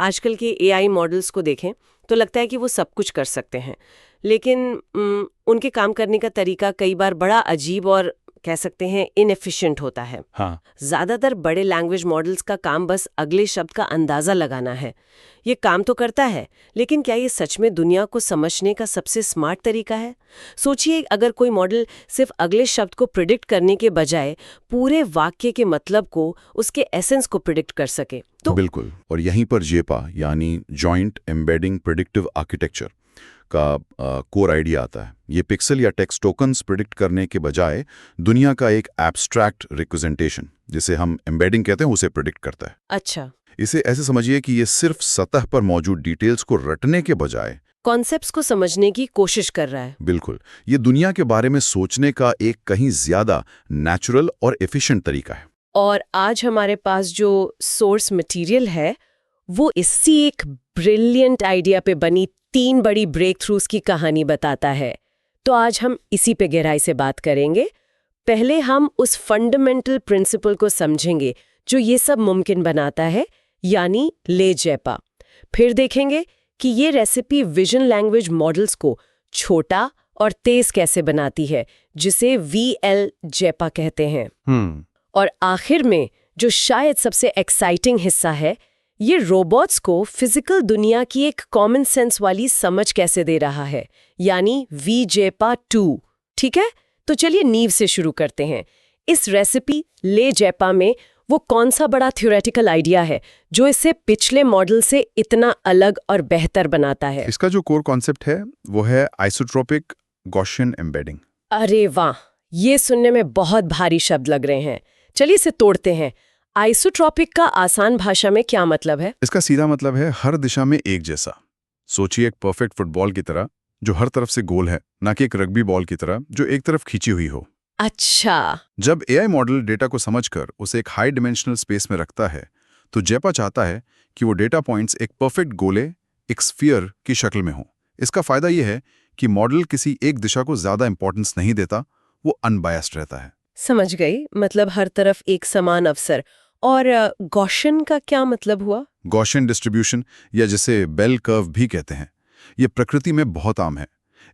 आजकल के AI models को देखें तो लगता है कि वो सब कुछ कर सकते हैं, लेकिन उनके काम करने का तरीका कई बार बड़ा अजीब और कह सकते हैं इनएफिशिएंट होता है। हाँ, ज्यादातर बड़े लैंग्वेज मॉडल्स का काम बस अगले शब्द का अंदाजा लगाना है। ये काम तो करता है, लेकिन क्या ये सच में दुनिया को समझने का सबसे स्मार्ट तरीका है? सोचिए, अगर कोई मॉडल सिर्फ अगले शब्द को प्रिडिक्ट करने के बजाय पूरे वाक्य के मतलब को, उसके एसेंस को प्रिडिक्ट कर सके तो। बिल्कुल, और यहीं पर जेपा यानी जॉइंट एम्बेडिंग प्रेडिक्टिव आर्किटेक्चर का कोर आइडिया आता है। ये पिक्सल या टेक्स्ट टोकन्स प्रिडिक्ट करने के बजाय दुनिया का एक एब्स्ट्रैक्ट रिप्रेजेंटेशन, जिसे हम एम्बेडिंग कहते हैं, उसे प्रिडिक्ट करता है। अच्छा, इसे ऐसे समझिए कि ये सिर्फ सतह पर मौजूद डिटेल्स को रटने के बजाय कॉन्सेप्ट्स को समझने की कोशिश कर रहा है। बिल्कुल, ये दुनिया के बारे में सोचने का एक कहीं ज्यादा नेचुरल और एफिशिएंट तरीका है। और आज हमारे पास जो सोर्स मटेरियल है वो इसी एक ब्रिलियंट आइडिया पे बनी 3 बड़ी ब्रेक थ्रूज की कहानी बताता है। तो आज हम इसी पे गहराई से बात करेंगे। पहले हम उस फंडामेंटल प्रिंसिपल को समझेंगे जो ये सब मुमकिन बनाता है, यानी ले जेपा। फिर देखेंगे कि ये रेसिपी विजन लैंग्वेज मॉडल्स को छोटा और तेज कैसे बनाती है, जिसे VL जेपा कहते हैं। और आखिर में जो शायद सबसे एक्साइटिंग हिस्सा है, ये रोबोट्स को फिजिकल दुनिया की एक कॉमन सेंस वाली समझ कैसे दे रहा है, यानी VJEPA 2। ठीक है, तो चलिए नींव से शुरू करते हैं। इस रेसिपी ले जेपा में वो कौन सा बड़ा थ्योरेटिकल आइडिया है जो इसे पिछले मॉडल से इतना अलग और बेहतर बनाता है? इसका जो कोर कॉन्सेप्ट है वो है आइसोट्रोपिक गॉसियन एम्बेडिंग। अरे वाह, ये सुनने में बहुत भारी शब्द लग रहे हैं। चलिए इसे तोड़ते हैं। आइसोट्रॉपिक का आसान भाषा में क्या मतलब है? इसका सीधा मतलब है हर दिशा में एक जैसा। सोचिए एक परफेक्ट फुटबॉल की तरह जो हर तरफ से गोल है, ना कि एक रग्बी बॉल की तरह जो एक तरफ खींची हुई हो। अच्छा, जब एआई मॉडल डेटा को समझकर उसे एक हाई डिमेंशनल स्पेस में रखता है, तो जेपा चाहता है कि वो डेटा पॉइंट्स एक परफेक्ट गोले, एक स्फीयर की शक्ल में हो। इसका फायदा यह है कि मॉडल किसी एक दिशा को ज्यादा इंपॉर्टेंस नहीं देता, वो अनबायस्ड रहता है। समझ गई, मतलब हर तरफ एक समान अवसर। और गॉसियन का क्या मतलब हुआ? गॉसियन डिस्ट्रीब्यूशन, या जिसे बेल कर्व भी कहते हैं, ये प्रकृति में बहुत आम है।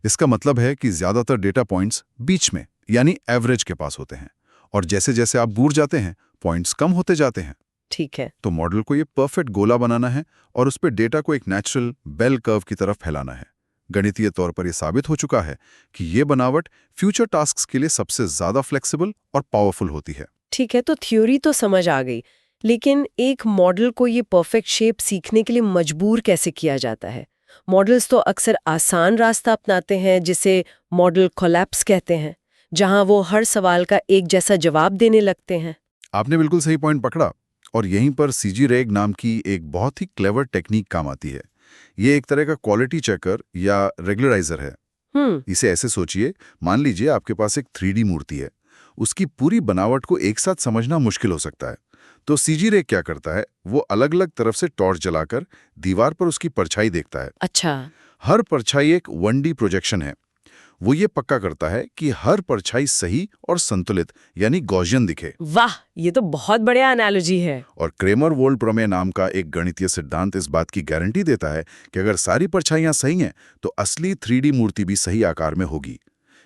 इसका मतलब है कि ज्यादातर डेटा पॉइंट्स बीच में यानी एवरेज के पास होते हैं, और जैसे जैसे आप दूर जाते हैं पॉइंट्स कम होते जाते हैं। ठीक है, तो मॉडल को ये परफेक्ट गोला बनाना है और उस पर डेटा को एक नेचुरल बेल कर्व की तरफ फैलाना है। गणितीय तौर पर यह साबित हो चुका है कि ये बनावट फ्यूचर टास्क्स के लिए सबसे ज्यादा फ्लेक्सिबल और पावरफुल होती है। ठीक है, तो थ्योरी तो समझ आ गई, लेकिन एक मॉडल को ये परफेक्ट शेप सीखने के लिए मजबूर कैसे किया जाता है? मॉडल्स तो अक्सर आसान रास्ता अपनाते हैं, जिसे मॉडल कोलैप्स कहते हैं, जहां वो हर सवाल का एक जैसा जवाब देने लगते हैं। आपने बिल्कुल सही पॉइंट पकड़ा, और यहीं पर सीजी रेग नाम की एक बहुत ही क्लेवर टेक्निक काम आती है। ये एक तरह का क्वालिटी चेकर या रेगुलराइजर है। इसे ऐसे सोचिए, मान लीजिए आपके पास एक 3D मूर्ति है। उसकी पूरी बनावट को एक साथ समझना मुश्किल हो सकता है, तो सीजी रे क्या करता है, वो अलग अलग तरफ से टॉर्च जलाकर दीवार पर उसकी परछाई देखता है। अच्छा, हर परछाई एक 1D प्रोजेक्शन है। वो ये पक्का करता है कि हर परछाई सही और संतुलित यानी गॉसियन दिखे। वाह, ये तो बहुत बढ़िया एनालॉजी है। और क्रेमर वोल्ट प्रमेय नाम का एक गणितीय सिद्धांत इस बात की गारंटी देता है कि अगर सारी परछाइयां सही हैं तो असली 3D मूर्ति भी सही आकार में होगी।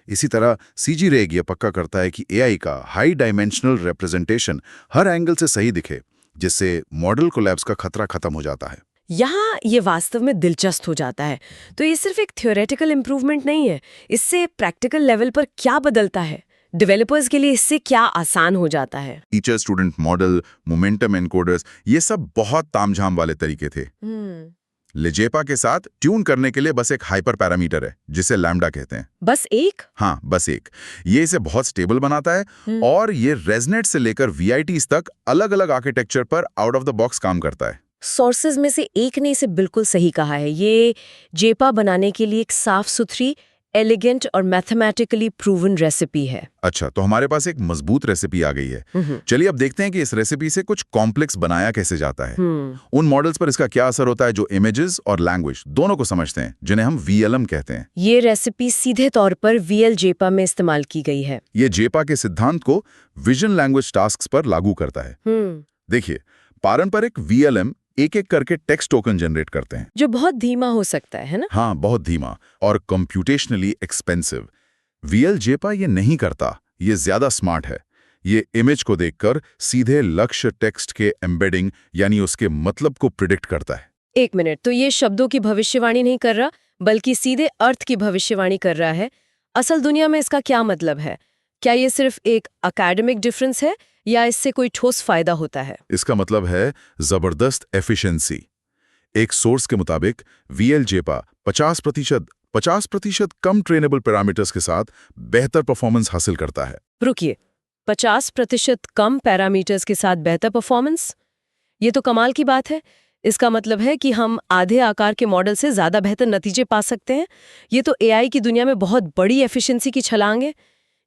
इसी तरह सीजी रेग ये पक्का करता है कि एआई का हाई डायमेंशनल रिप्रेजेंटेशन हर एंगल से सही दिखे, जिससे मॉडल कोलैप्स का खतरा खत्म हो जाता है। यहाँ ये वास्तव में दिलचस्प हो जाता है। तो ये सिर्फ एक थ्योरेटिकल इम्प्रूवमेंट नहीं है, इससे प्रैक्टिकल लेवल पर क्या बदलता है? डेवलपर्स के लिए इससे क्या आसान हो जाता है? Teacher student model, momentum encoders, ये सब बहुत तामझाम वाले तरीके थे। लेजेपा के साथ ट्यून करने के लिए बस एक हाइपर पैरामीटर है जिसे लैम्डा कहते हैं। बस एक? हाँ, बस एक। ये इसे बहुत स्टेबल बनाता है और ये रेजनेट से लेकर VITs तक अलग अलग आर्किटेक्चर पर आउट ऑफ द बॉक्स काम करता है। सोर्सेज में से एक ने इसे बिल्कुल सही कहा है। ये जेपा बनाने के लिए एक साफ सुथरी, एलिगेंट और मैथमेटिकली प्रूवन रेसिपी है। अच्छा, तो हमारे पास एक मजबूत रेसिपी आ गई है। चलिए अब देखते हैं कि इस रेसिपी से कुछ कॉम्प्लेक्स बनाया कैसे जाता है। उन मॉडल्स पर इसका क्या असर होता है जो इमेजेस और लैंग्वेज दोनों को समझते हैं, जिन्हें हम VLM कहते हैं। ये रेसिपी सीधे तौर पर VL जेपा में इस्तेमाल की गई है। ये जेपा के सिद्धांत को विजन लैंग्वेज टास्क्स पर लागू करता है। देखिए, पारंपरिक VLM एक एक करके टेक्स्ट टोकन जनरेट करते हैं, जो बहुत धीमा हो सकता है ना? हाँ बहुत धीमा और कंप्यूटेशनली एक्सपेंसिव। वीएलजेपा ये नहीं करता, ये ज्यादा स्मार्ट है। ये इमेज को देखकर सीधे लक्ष्य टेक्स्ट के एम्बेडिंग यानी उसके मतलब को प्रिडिक्ट करता है। एक मिनट, तो ये शब्दों की भविष्यवाणी नहीं कर रहा, बल्कि सीधे अर्थ की भविष्यवाणी कर रहा है। असल दुनिया में इसका क्या मतलब है? क्या ये सिर्फ एक एकेडमिक डिफरेंस है या इससे कोई ठोस फायदा होता है? इसका मतलब है जबरदस्त एफिशिएंसी। एक सोर्स के मुताबिक वीएलजेपा 50% कम ट्रेनेबल पैरामीटर्स के साथ बेहतर परफॉर्मेंस हासिल करता है। रुकिए, 50% कम पैरामीटर्स के साथ बेहतर परफॉर्मेंस? ये तो कमाल की बात है। इसका मतलब है कि हम आधे आकार के मॉडल से ज्यादा बेहतर नतीजे पा सकते हैं। ये तो एआई की दुनिया में बहुत बड़ी एफिशिएंसी की छलांग है।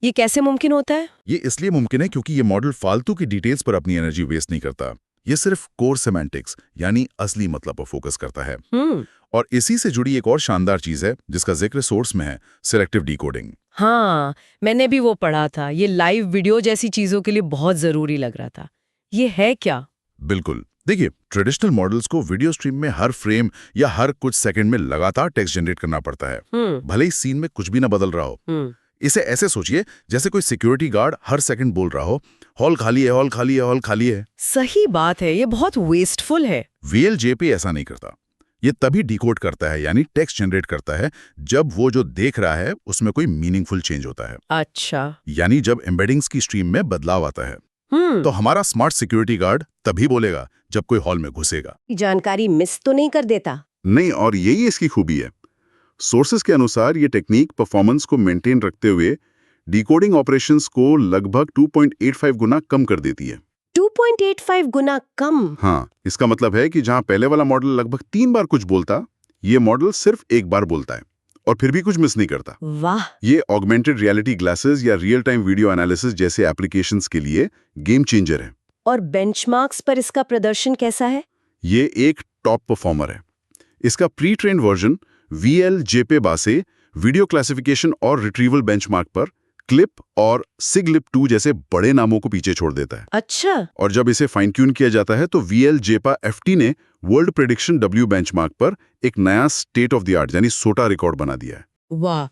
ये कैसे मुमकिन होता है? ये इसलिए मुमकिन है क्योंकि ये मॉडल फालतू की डिटेल्स पर अपनी एनर्जी वेस्ट नहीं करता। ये सिर्फ कोर सेमेंटिक्स यानी असली मतलब पर फोकस करता है। और इसी से जुड़ी एक और शानदार चीज है जिसका जिक्र सोर्स में है, सिलेक्टिव डिकोडिंग। हाँ, मैंने भी वो पढ़ा था। ये लाइव वीडियो जैसी चीजों के लिए बहुत जरूरी लग रहा था। ये है क्या? बिल्कुल। देखिए, ट्रेडिशनल मॉडल्स को वीडियो स्ट्रीम में हर फ्रेम या हर कुछ सेकंड में लगातार टेक्स्ट जनरेट करना पड़ता है, भले ही सीन में कुछ भी ना बदल रहा हो। इसे ऐसे सोचिए जैसे कोई सिक्योरिटी गार्ड हर सेकंड बोल रहा हो, हॉल खाली है, हॉल खाली है, हॉल खाली है। सही बात है, ये बहुत वेस्टफुल है। वीएलजेपी ऐसा नहीं करता। ये तभी डिकोड करता है यानी टेक्स्ट जनरेट करता है जब वो जो देख रहा है उसमें कोई मीनिंगफुल चेंज होता है। अच्छा। यानी जब एम्बेडिंग्स की स्ट्रीम में बदलाव आता है। तो हमारा स्मार्ट सिक्योरिटी गार्ड तभी बोलेगा जब कोई हॉल में घुसेगा। जानकारी मिस तो नहीं कर देता? नहीं, और यही इसकी खूबी है। सोर्सेज के अनुसार ये टेक्निक परफॉर्मेंस को मेंटेन रखते हुए डिकोडिंग ऑपरेशंस को लगभग 2.85 गुना कम कर देती है। 2.85 गुना कम? हाँ, इसका मतलब है कि जहां पहले वाला मॉडल लगभग 3 बार कुछ बोलता, ये मॉडल सिर्फ 1 बार बोलता है और फिर भी कुछ मिस नहीं करता। वाह! ये ऑगमेंटेड रियलिटी ग्लासेस या रियल टाइम वीडियो एनालिसिस जैसे एप्लीकेशंस के लिए गेम चेंजर है। और बेंचमार्क्स पर इसका प्रदर्शन कैसा है? ये एक टॉप परफॉर्मर है। इसका प्री ट्रेन वर्जन वीएलजेपा से वीडियो क्लासिफिकेशन और रिट्रीवल बेंचमार्क पर क्लिप और सिगलिप2 जैसे बड़े नामों को पीछे छोड़ देता है। अच्छा। और जब इसे फाइन ट्यून किया जाता है तो वीएलजेपा एफटी ने वर्ल्ड प्रेडिक्शन डब्ल्यू बेंचमार्क पर एक नया स्टेट ऑफ द आर्ट यानी सोटा रिकॉर्ड बना दिया है। वाह!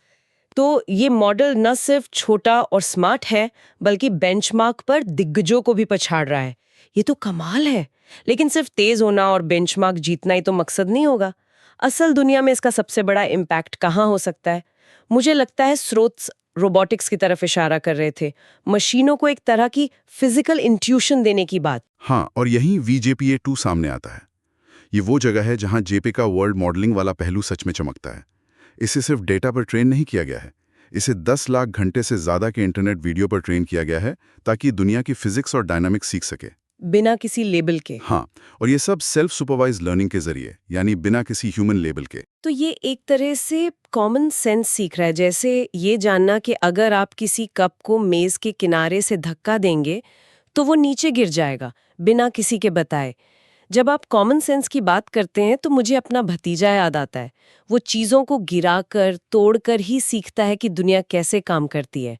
तो ये मॉडल न सिर्फ छोटा और स्मार्ट है, बल्कि बेंचमार्क पर दिग्गजों को भी पछाड़ रहा है। ये तो कमाल है। लेकिन सिर्फ तेज होना और बेंचमार्क जीतना ही तो मकसद नहीं होगा। असल दुनिया में इसका सबसे बड़ा इम्पैक्ट कहाँ हो सकता है? मुझे लगता है स्रोत रोबोटिक्स की तरफ इशारा कर रहे थे, मशीनों को एक तरह की फिजिकल इंट्यूशन देने की बात। हाँ, और यहीं VJPA2 सामने आता है। ये वो जगह है जहां जेपी का वर्ल्ड मॉडलिंग वाला पहलू सच में चमकता है। इसे सिर्फ डेटा पर ट्रेन नहीं किया गया है, इसे 10 लाख घंटे से ज्यादा के इंटरनेट वीडियो पर ट्रेन किया गया है ताकि दुनिया की फिजिक्स और डायनामिक्स सीख सके, बिना किसी लेबल के। हाँ, और ये सब सेल्फ सुपरवाइज लर्निंग के जरिए, यानी बिना किसी ह्यूमन लेबल के। तो ये एक तरह से कॉमन सेंस सीख रहा है, जैसे ये जानना कि अगर आप किसी कप को मेज के किनारे से धक्का देंगे तो वो नीचे गिर जाएगा बिना किसी के बताए। जब आप कॉमन सेंस की बात करते हैं तो मुझे अपना भतीजा याद आता है। वो चीज़ों को गिराकर तोड़कर ही सीखता है कि दुनिया कैसे काम करती है।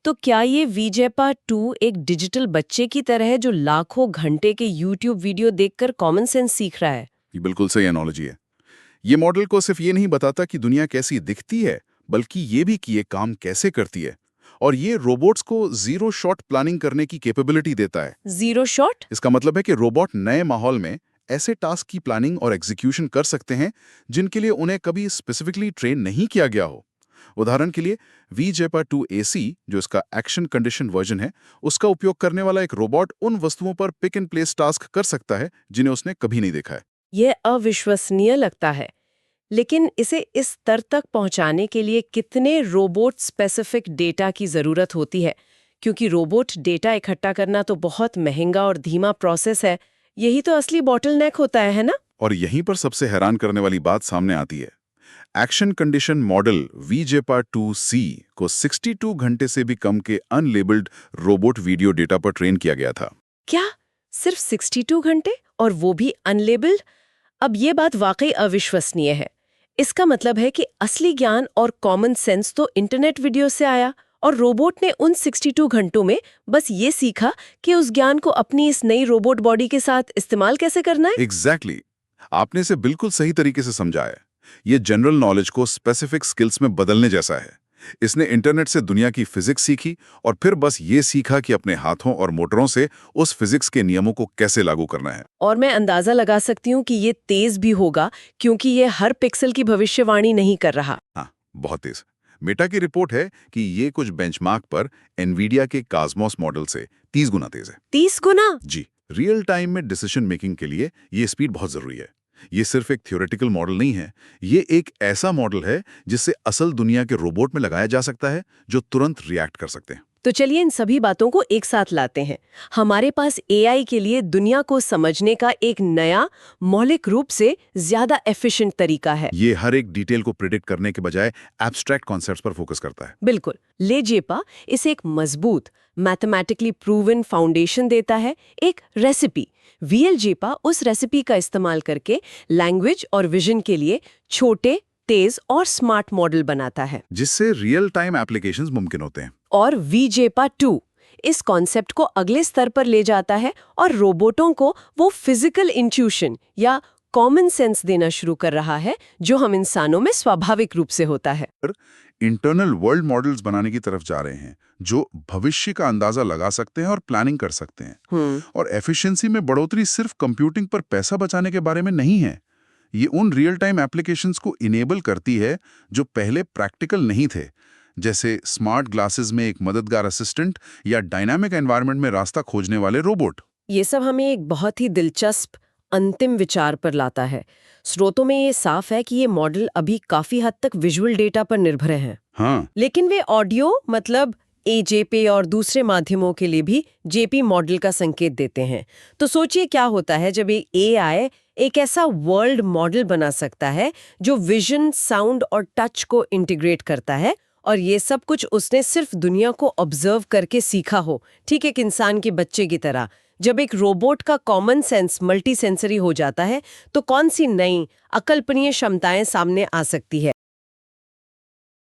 तो क्या ये VJPA2 एक डिजिटल बच्चे की तरह है जो लाखों घंटे के YouTube वीडियो देखकर कॉमन सेंस सीख रहा है? ये बिल्कुल सही एनालॉजी है। ये मॉडल को सिर्फ ये नहीं बताता कि दुनिया कैसी दिखती है, बल्कि ये भी कि ये काम कैसे करती है। और ये रोबोट्स को जीरो शॉट प्लानिंग करने की कैपेबिलिटी देता है। Zero shot? इसका मतलब है कि रोबोट नए माहौल में ऐसे टास्क की प्लानिंग और एग्जीक्यूशन कर सकते हैं जिनके लिए उन्हें कभी स्पेसिफिकली ट्रेन नहीं किया गया हो। उदाहरण के लिए VJPA2 AC, जो इसका एक्शन कंडीशन वर्जन है, उसका उपयोग करने वाला एक रोबोट उन वस्तुओं पर पिक एंड प्लेस टास्क कर सकता है जिन्हें उसने कभी नहीं देखा है। यह अविश्वसनीय लगता है। लेकिन इसे इस स्तर तक पहुंचाने के लिए कितने रोबोट स्पेसिफिक डेटा की जरूरत होती है? क्योंकि रोबोट डेटा इकट्ठा करना तो बहुत महंगा और धीमा प्रोसेस है। यही तो असली बॉटलनेक होता है ना? और यहीं पर सबसे हैरान करने वाली बात सामने आती है। एक्शन कंडीशन मॉडल VJPA2C को 62 घंटे से भी कम के अनलेबल्ड रोबोट वीडियो डेटा पर ट्रेन किया गया था। क्या? सिर्फ 62 घंटे? और वो भी अनलेबल्ड? अब ये बात वाकई अविश्वसनीय है। इसका मतलब है कि असली ज्ञान और कॉमन सेंस तो इंटरनेट वीडियो से आया और रोबोट ने उन 62 घंटों में बस ये सीखा कि उस ज्ञान को अपनी इस नई रोबोट बॉडी के साथ इस्तेमाल कैसे करना है। एग्जैक्टली आपने इसे बिल्कुल सही तरीके से समझा है। ये जनरल नॉलेज को स्पेसिफिक स्किल्स में बदलने जैसा है। इसने इंटरनेट से दुनिया की फिजिक्स सीखी और फिर बस ये सीखा कि अपने हाथों और मोटरों से उस फिजिक्स के नियमों को कैसे लागू करना है। और मैं अंदाजा लगा सकती हूँ कि ये तेज भी होगा, क्योंकि ये हर पिक्सल की भविष्यवाणी नहीं कर रहा। हाँ, बहुत तेज। मेटा की रिपोर्ट है कि ये कुछ बेंचमार्क पर एनवीडिया के कॉस्मोस मॉडल से 30 गुना तेज है। 30 गुना? जी, रियल टाइम में डिसीजन मेकिंग के लिए ये स्पीड बहुत जरूरी है। ये सिर्फ एक थ्योरेटिकल मॉडल नहीं है, ये एक ऐसा मॉडल है जिससे असल दुनिया के रोबोट में लगाया जा सकता है जो तुरंत रिएक्ट कर सकते हैं। तो चलिए इन सभी बातों को एक साथ लाते हैं। हमारे पास एआई के लिए दुनिया को समझने का एक नया, मौलिक रूप से ज्यादा एफिशिएंट तरीका है। ये हर एक डिटेल को प्रिडिक्ट करने के बजाय एब्स्ट्रैक्ट कॉन्सेप्ट्स पर फोकस करता है। बिल्कुल। लेजेपा इसे एक मजबूत, मैथमेटिकली प्रूवन फाउंडेशन देता है, एक रेसिपी। वीएलजेपा उस रेसिपी का इस्तेमाल करके लैंग्वेज और विजन के लिए छोटे, तेज और स्मार्ट मॉडल बनाता है, जिससे रियल टाइम एप्लीकेशंस मुमकिन होते हैं। और वीजेपा 2 इस कॉन्सेप्ट को अगले स्तर पर ले जाता है और रोबोटों को वो फिजिकल इंट्यूशन या कॉमन सेंस देना शुरू कर रहा है जो हम इंसानों में स्वाभाविक रूप से होता है। इंटरनल वर्ल्ड मॉडल्स बनाने की तरफ जा रहे हैं जो भविष्य का अंदाजा लगा सकते हैं और प्लानिंग कर सकते हैं। और एफिशिएंसी में बढ़ोतरी सिर्फ कंप्यूटिंग पर पैसा बचाने के बारे में नहीं है, ये उन रियल टाइम एप्लीकेशंस को इनेबल करती है जो पहले प्रैक्टिकल नहीं थे, जैसे स्मार्ट ग्लासेस में एक मददगार असिस्टेंट या डायनामिक एनवायरनमेंट में रास्ता खोजने वाले रोबोट। ये सब हमें एक बहुत ही दिलचस्प अंतिम विचार पर लाता है। स्रोतों में ये साफ है कि ये मॉडल अभी काफी हद तक विजुअल डेटा पर निर्भर हैं। हाँ, लेकिन वे ऑडियो मतलब एजेपी और दूसरे माध्यमों के लिए भी जेपी मॉडल का संकेत देते हैं। तो सोचिए क्या होता है जब एक एआई एक ऐसा वर्ल्ड मॉडल बना सकता है जो विजन, साउंड और टच को इंटीग्रेट करता है, और ये सब कुछ उसने सिर्फ दुनिया को ऑब्जर्व करके सीखा हो, ठीक एक इंसान के बच्चे की तरह। जब एक रोबोट का कॉमन सेंस मल्टी सेंसरी हो जाता है तो कौन सी नई अकल्पनीय क्षमताएं सामने आ सकती है।